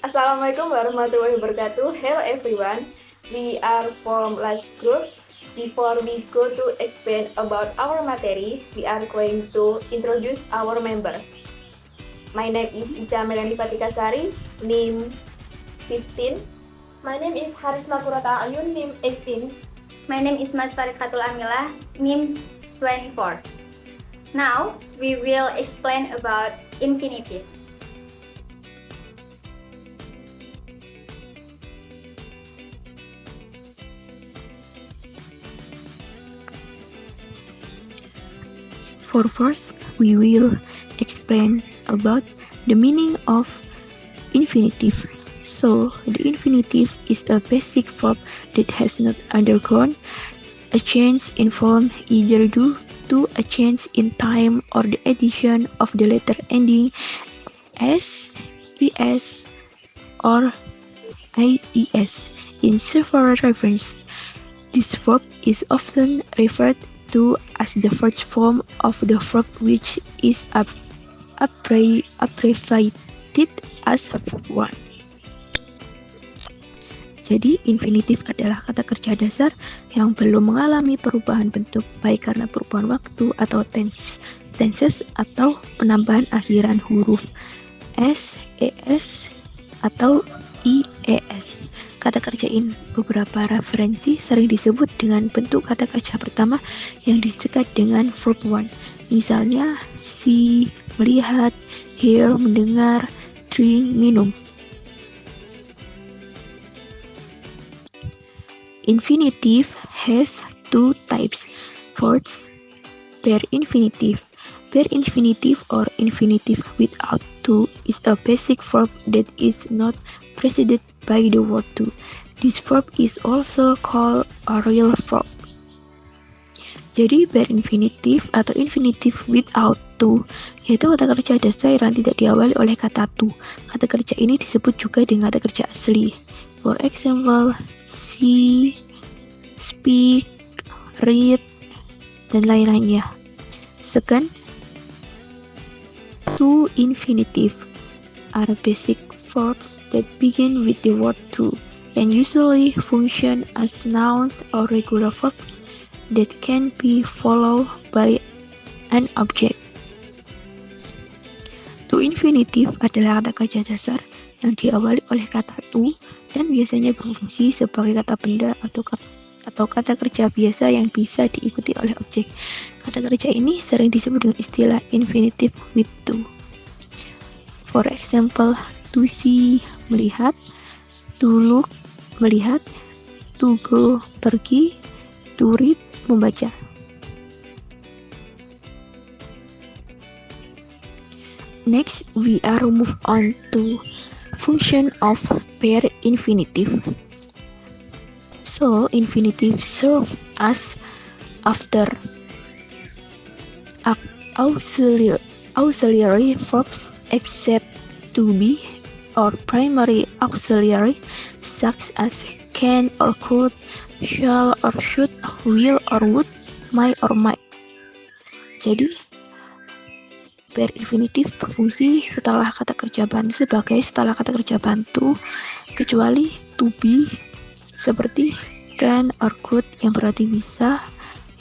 Assalamualaikum warahmatullahi wabarakatuh. Hello everyone. We are from Last Group. Before we go to explain about our material, we are going to introduce our member. My name is Ica Melani Fatikasari, name 15. My name is Harisma Kurata Ayun, NIM 18. My name is Mas Farid Fatul Amila, NIM 24. Now, we will explain about infinitive. For first, we will explain about the meaning of infinitive. So, the infinitive is a basic verb that has not undergone a change in form either due to a change in time or the addition of the letter ending s, es, or ies. In several references, this verb is often referred to as the first form of the verb, which is abbreviated as verb 1. Jadi, infinitif adalah kata kerja dasar yang belum mengalami perubahan bentuk, baik karena perubahan waktu atau tenses atau penambahan akhiran huruf s, es, atau ies. Kata kerja ini beberapa referensi sering disebut dengan bentuk kata kerja pertama yang disekat dengan verb 1. Misalnya, see, melihat, hear, mendengar, drink, minum. Infinitive has two types. First, bare infinitive. Bare infinitive or infinitive without to is a basic verb that is not preceded by the word to. This verb is also called a real verb. Jadi, bare infinitive atau infinitive without to yaitu kata kerja dasar yang tidak diawali oleh kata to. Kata kerja ini disebut juga dengan kata kerja asli. For example, see, speak, read, dan lain-lainnya. Second, two infinitive are basic verbs that begin with the word to and usually function as nouns or regular verbs that can be followed by an object. To infinitive adalah kata kerja dasar yang diawali oleh kata to dan biasanya berfungsi sebagai kata benda atau kata kerja biasa yang bisa diikuti oleh objek. Kata kerja ini sering disebut dengan istilah infinitive with to. For example, to see, melihat, to look, melihat, to go, pergi, to read, membaca. Next, we are move on to function of bare infinitive. So, infinitive serve as after auxiliary verbs except to be or primary auxiliary such as can or could, shall or should, will or would, might or might. Jadi, bare infinitive berfungsi setelah kata kerja bantu kecuali to be seperti can or could yang berarti bisa,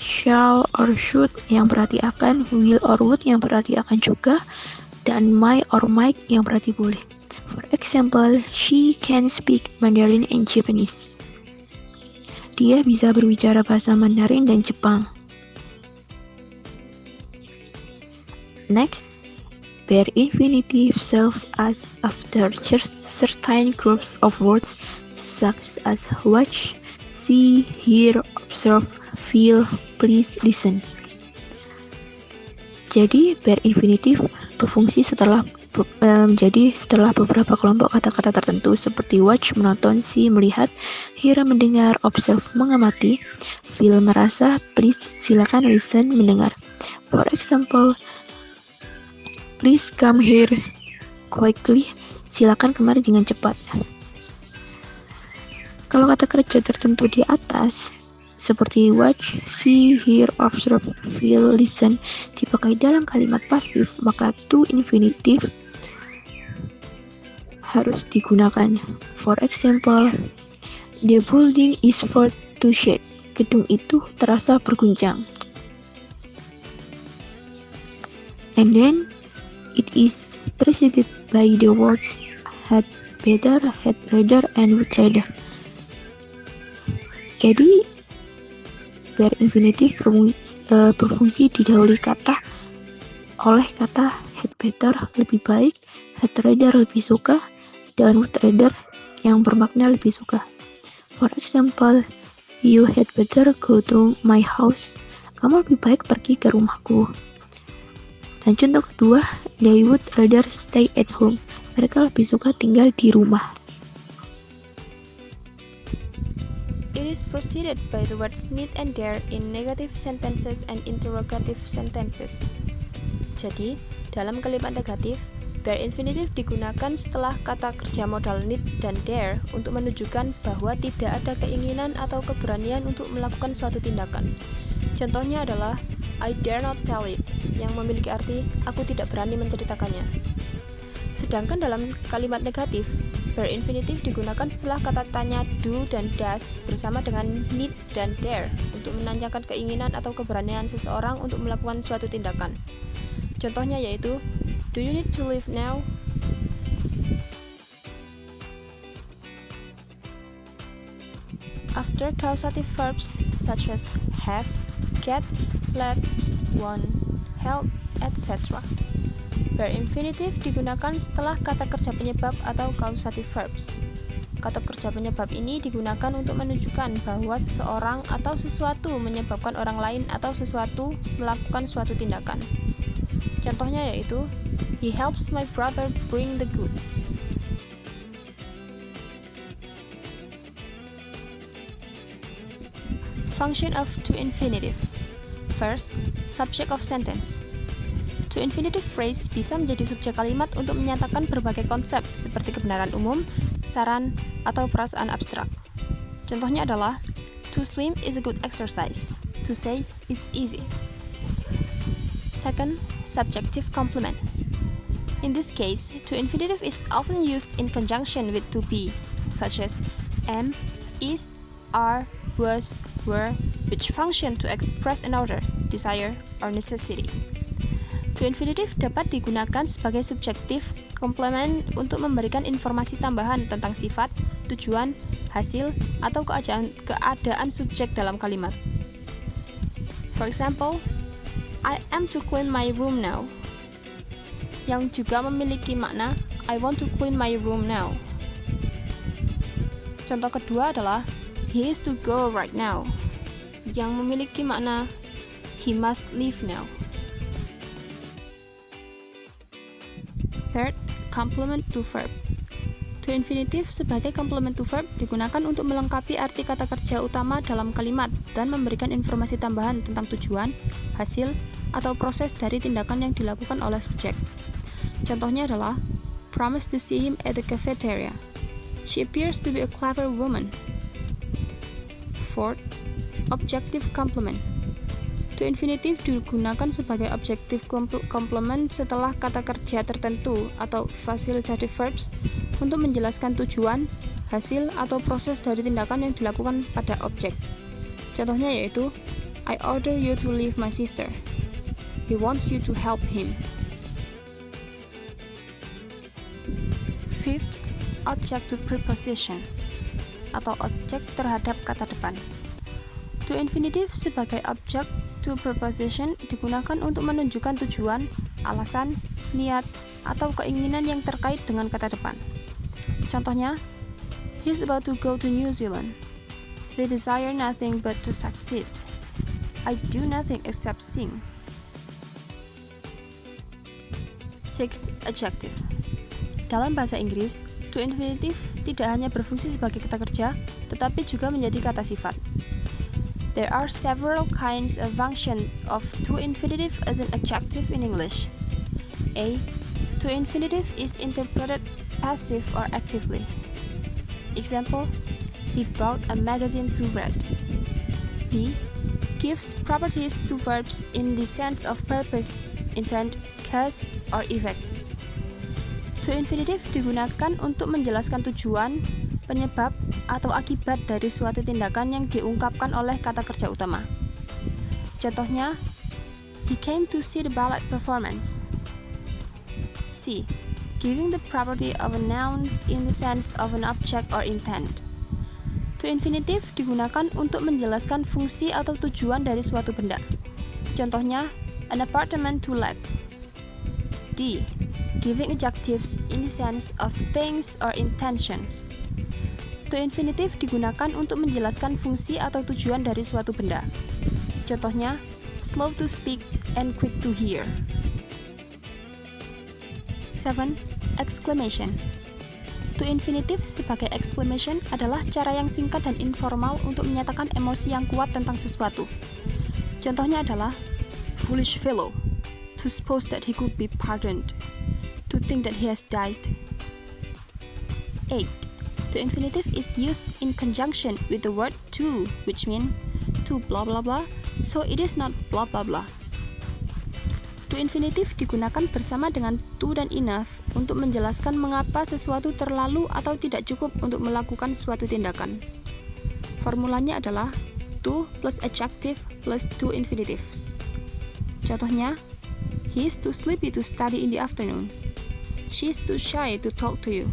shall or should yang berarti akan, will or would yang berarti akan juga, dan might or might yang berarti boleh. For example, she can speak Mandarin and Japanese. Dia bisa berbicara bahasa Mandarin dan Jepang. Next, bare infinitive serve as after certain groups of words such as watch, see, hear, observe, feel, please, listen. Jadi, bare infinitive berfungsi setelah beberapa kelompok kata-kata tertentu seperti watch, menonton, see, melihat, hear, mendengar, observe, mengamati, feel, merasa, please, silakan, listen, mendengar. For example, please come here quickly, silakan kemari dengan cepat. Kalau kata kerja tertentu di atas seperti watch, see, hear, observe, feel, listen dipakai dalam kalimat pasif, maka to infinitive harus digunakan. For example, the building is felt to shake. Gedung itu terasa berguncang. And then, it is preceded by the words had better, had rather, and would rather. Jadi, verb infinitive berfungsi didahului kata oleh kata had better, lebih baik, had rather, lebih suka, dan would rather yang bermakna lebih suka. For example, you had better go to my house. Kamu lebih baik pergi ke rumahku. Dan contoh kedua, they would rather stay at home. Mereka lebih suka tinggal di rumah. It is preceded by the words need and dare in negative sentences and interrogative sentences. Jadi, dalam kalimat negatif, bare infinitive digunakan setelah kata kerja modal need dan dare untuk menunjukkan bahwa tidak ada keinginan atau keberanian untuk melakukan suatu tindakan. Contohnya adalah I dare not tell it, yang memiliki arti aku tidak berani menceritakannya. Sedangkan dalam kalimat negatif, bare infinitive digunakan setelah kata tanya do dan does bersama dengan need dan dare untuk menanyakan keinginan atau keberanian seseorang untuk melakukan suatu tindakan. Contohnya yaitu, do you need to leave now? After causative verbs such as have, get, let, want, held, etc. Bare infinitive digunakan setelah kata kerja penyebab atau causative verbs. Kata kerja penyebab ini digunakan untuk menunjukkan bahwa seseorang atau sesuatu menyebabkan orang lain atau sesuatu melakukan suatu tindakan. Contohnya yaitu, he helps my brother bring the goods. Function of to infinitive. First, subject of sentence. To infinitive phrase bisa menjadi subjek kalimat untuk menyatakan berbagai konsep seperti kebenaran umum, saran, atau perasaan abstrak. Contohnya adalah, to swim is a good exercise. To say is easy. Second, subjective complement. In this case, to infinitive is often used in conjunction with to be, such as am, is, are, was, were, which function to express an order, desire, or necessity. To infinitive dapat digunakan sebagai subjektif komplement untuk memberikan informasi tambahan tentang sifat, tujuan, hasil, atau keadaan subjek dalam kalimat. For example, I am to clean my room now, yang juga memiliki makna I want to clean my room now. Contoh kedua adalah he is to go right now, yang memiliki makna he must leave now. Third, complement to verb. To infinitive sebagai complement to verb digunakan untuk melengkapi arti kata kerja utama dalam kalimat dan memberikan informasi tambahan tentang tujuan, hasil, atau proses dari tindakan yang dilakukan oleh subjek. Contohnya adalah, promise to see him at the cafeteria. She appears to be a clever woman. Fourth, objective complement. To infinitive digunakan sebagai objective complement setelah kata kerja tertentu atau facilitative verbs untuk menjelaskan tujuan, hasil, atau proses dari tindakan yang dilakukan pada objek. Contohnya yaitu, I order you to leave my sister. He wants you to help him. Fifth, object to preposition atau objek terhadap kata depan. To infinitive sebagai object to preposition digunakan untuk menunjukkan tujuan, alasan, niat, atau keinginan yang terkait dengan kata depan. Contohnya, he's about to go to New Zealand. They desire nothing but to succeed. I do nothing except sing. 6. Adjective. Dalam bahasa Inggris, to infinitive tidak hanya berfungsi sebagai kata kerja, tetapi juga menjadi kata sifat. There are several kinds of function of to infinitive as an adjective in English. A. To infinitive is interpreted passive or actively. Example, he bought a magazine to read. B. Gives properties to verbs in the sense of purpose, intent, cause, or effect. To To infinitive digunakan untuk menjelaskan tujuan, penyebab, atau akibat dari suatu tindakan yang diungkapkan oleh kata kerja utama. Contohnya, he came to see the ballet performance. C. Giving the property of a noun in the sense of an object or intent. To infinitive digunakan untuk menjelaskan fungsi atau tujuan dari suatu benda. Contohnya, an apartment to let. D. Giving adjectives in the sense of things or intentions. To infinitive digunakan untuk menjelaskan fungsi atau tujuan dari suatu benda. Contohnya, slow to speak and quick to hear. 7. Exclamation. To infinitive sebagai exclamation adalah cara yang singkat dan informal untuk menyatakan emosi yang kuat tentang sesuatu. Contohnya adalah, foolish fellow, to suppose that he could be pardoned, to think that he has died. 8. To infinitive is used in conjunction with the word to, which mean to blah blah blah, so it is not blah blah blah. To infinitive digunakan bersama dengan to dan enough untuk menjelaskan mengapa sesuatu terlalu atau tidak cukup untuk melakukan suatu tindakan. Formulanya adalah to plus adjective plus to infinitives. Contohnya, he is too sleepy to study in the afternoon. She is too shy to talk to you.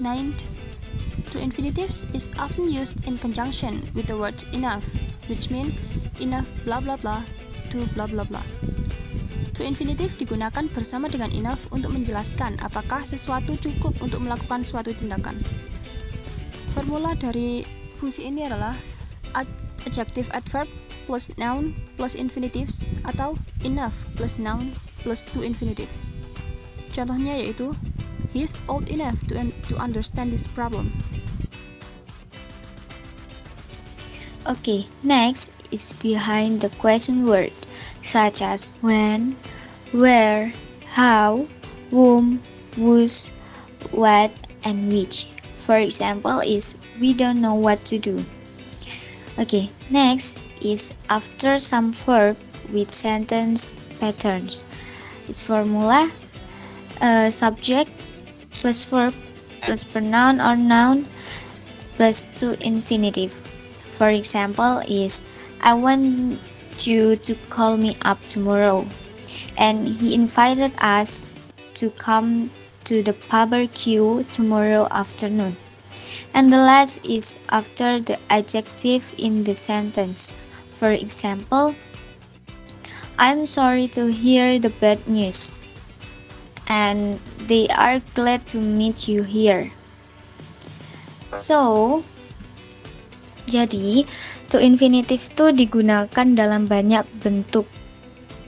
9. To infinitives is often used in conjunction with the word enough, which mean enough blah blah blah to blah blah blah. To infinitive digunakan bersama dengan enough untuk menjelaskan apakah sesuatu cukup untuk melakukan suatu tindakan. Formula dari fungsi ini adalah adjective adverb plus noun plus infinitives atau enough plus noun plus to infinitive. Contohnya yaitu, he is old enough to understand this problem. Okay, next is behind the question word, such as when, where, how, whom, whose, what, and which. For example is, we don't know what to do. Okay, next is after some verb with sentence patterns. Its formula, subject plus verb plus pronoun or noun plus to infinitive. For example is, I want you to call me up tomorrow, and he invited us to come to the barbecue tomorrow afternoon. And the last is after the adjective in the sentence. For example, I'm sorry to hear the bad news, and they are glad to meet you here. So, jadi to infinitive itu digunakan dalam banyak bentuk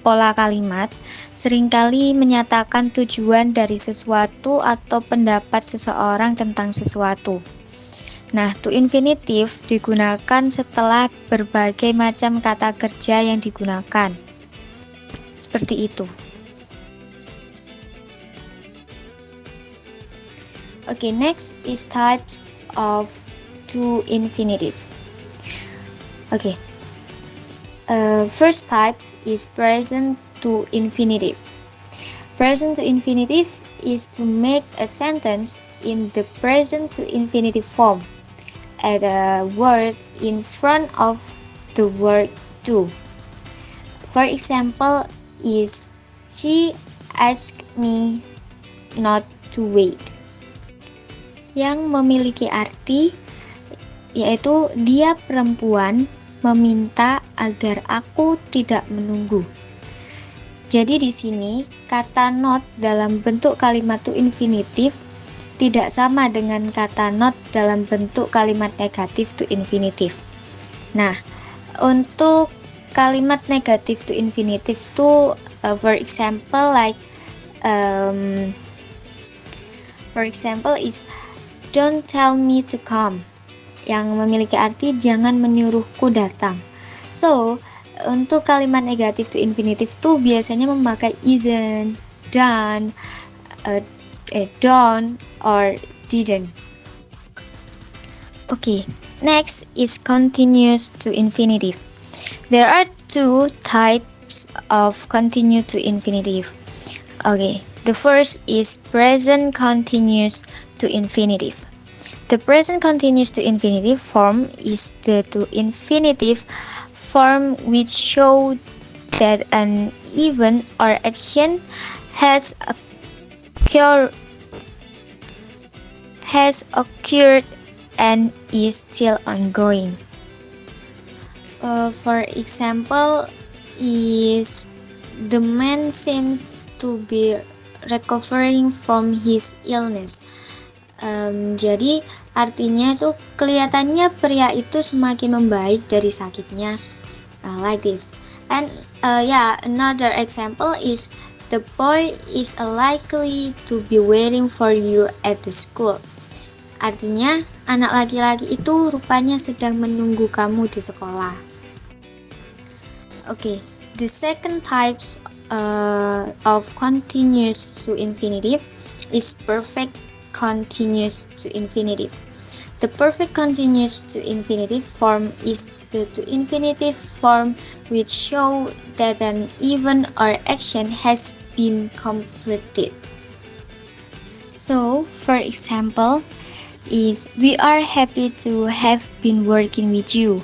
pola kalimat, seringkali menyatakan tujuan dari sesuatu atau pendapat seseorang tentang sesuatu. Nah, to infinitive digunakan setelah berbagai macam kata kerja yang digunakan. Seperti itu. Okay, next is types of to infinitive. Okay. First type is present to infinitive. Present to infinitive is to make a sentence in the present to infinitive form. Add a word in front of the word to. For example is, she asked me not to wait. Yang memiliki arti yaitu dia perempuan meminta agar aku tidak menunggu. Jadi di sini kata not dalam bentuk kalimat to infinitive tidak sama dengan kata not dalam bentuk kalimat negatif to infinitive. Nah, untuk kalimat negatif to infinitive to for example is don't tell me to come, yang memiliki arti jangan menyuruhku datang. So, untuk kalimat negatif to infinitive tuh biasanya memakai isn't, done, don't, or didn't. Okay, next is continuous to infinitive. There are two types of continue to infinitive. Okay, The first is present continuous to infinitive. The present continuous to infinitive form is the to infinitive form which show that an event or action has occurred and is still ongoing. For example, is the man seems to be recovering from his illness. Jadi artinya tuh kelihatannya pria itu semakin membaik dari sakitnya, like this. And another example is the boy is likely to be waiting for you at the school. Artinya anak laki-laki itu rupanya sedang menunggu kamu di sekolah. Okay, the second types of continuous to infinitive is perfect continuous to infinitive. The perfect continuous to infinitive form is the to infinitive form which show that an event or action has been completed. So, for example, is we are happy to have been working with you,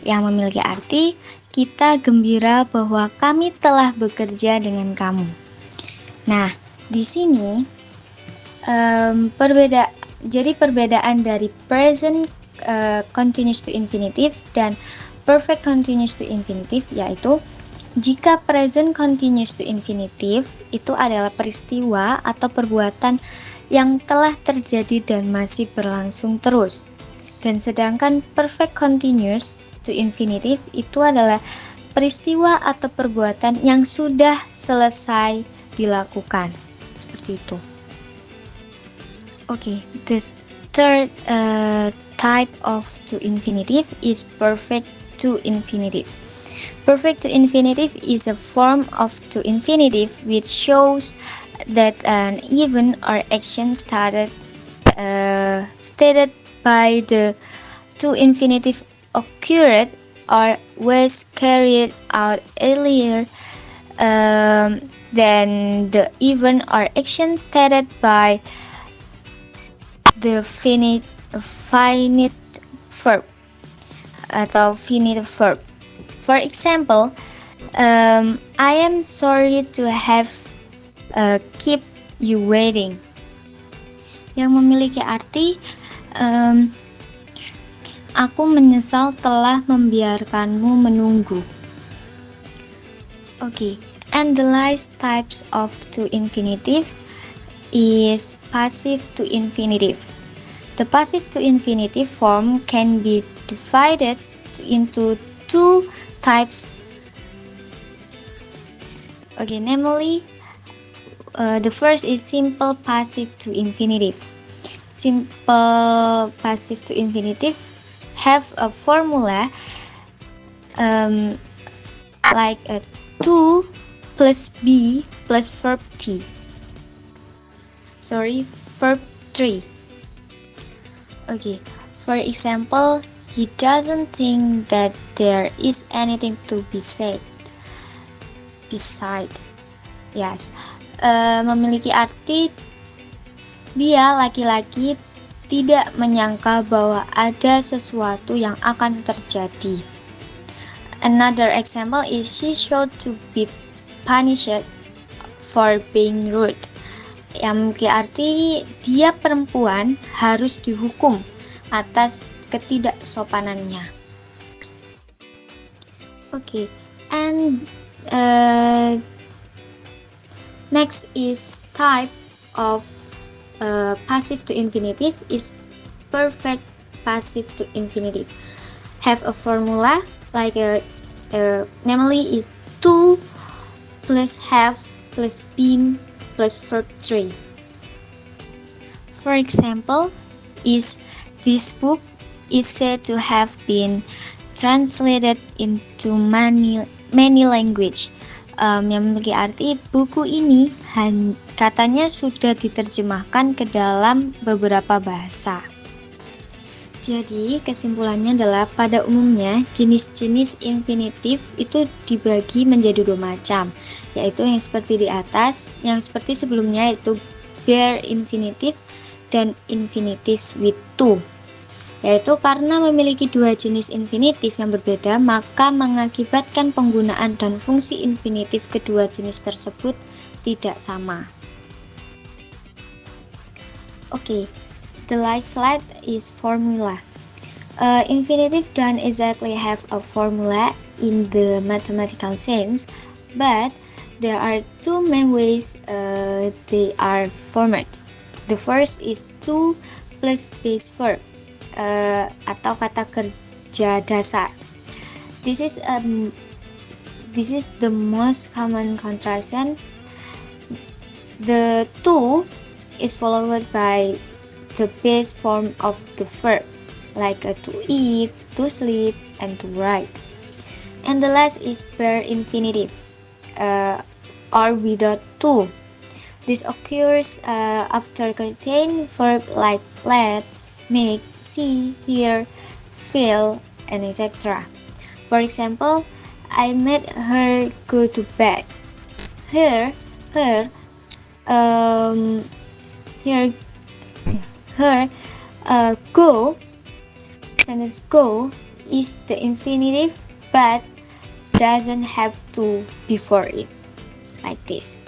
yang memiliki arti kita gembira bahwa kami telah bekerja dengan kamu. Nah, di sini perbedaan dari present continuous to infinitive dan perfect continuous to infinitive yaitu jika present continuous to infinitive itu adalah peristiwa atau perbuatan yang telah terjadi dan masih berlangsung terus. Dan sedangkan perfect continuous to infinitive itu adalah peristiwa atau perbuatan yang sudah selesai dilakukan. Seperti itu. Okay, the third type of to infinitive is perfect to infinitive. Perfect to infinitive is a form of to infinitive which shows that an event or action stated by the to infinitive occurred or was carried out earlier than the event or action stated by the finite verb atau finite verb. For example, I am sorry to have keep you waiting, yang memiliki arti aku menyesal telah membiarkanmu menunggu. Okay, and the last types of to infinitive is passive to infinitive. The passive to infinitive form can be divided into two types. Okay, namely, the first is simple passive to infinitive. Simple passive to infinitive have a formula like a to plus be plus verb verb 3. Okay, for example, he doesn't think that there is anything to be said beside. Yes, memiliki arti dia laki-laki tidak menyangka bahwa ada sesuatu yang akan terjadi. Another example is she should to be punished for being rude. Yang memiliki arti dia perempuan harus dihukum atas ketidaksopanannya. Okay, and next is type of passive to infinitive is perfect passive to infinitive. Have a formula like namely is to plus have plus been plus verb 3. For example, is this book is said to have been translated into many language. Yang memiliki arti buku ini katanya sudah diterjemahkan ke dalam beberapa bahasa. Jadi, kesimpulannya adalah pada umumnya jenis-jenis infinitif itu dibagi menjadi 2 macam, yaitu yang seperti di atas, yang seperti sebelumnya yaitu bare infinitive dan infinitive with to. Yaitu karena memiliki 2 jenis infinitif yang berbeda, maka mengakibatkan penggunaan dan fungsi infinitif kedua jenis tersebut tidak sama. Okay. The last slide is formula. Infinitive don't exactly have a formula in the mathematical sense, but there are 2 main ways they are formed. The first is to plus base verb atau kata kerja dasar. This is the most common contraction. The to is followed by the base form of the verb, like to eat, to sleep, and to write. And the last is bare infinitive, or without to. This occurs after certain verb like let, make, see, hear, feel, and etc. For example, I made her go to bed. Her go, sentence go is the infinitive but doesn't have to before it, like this.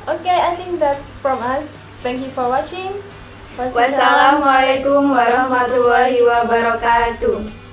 Okay, I think that's from us. Thank you for watching. Wassalamualaikum warahmatullahi wabarakatuh.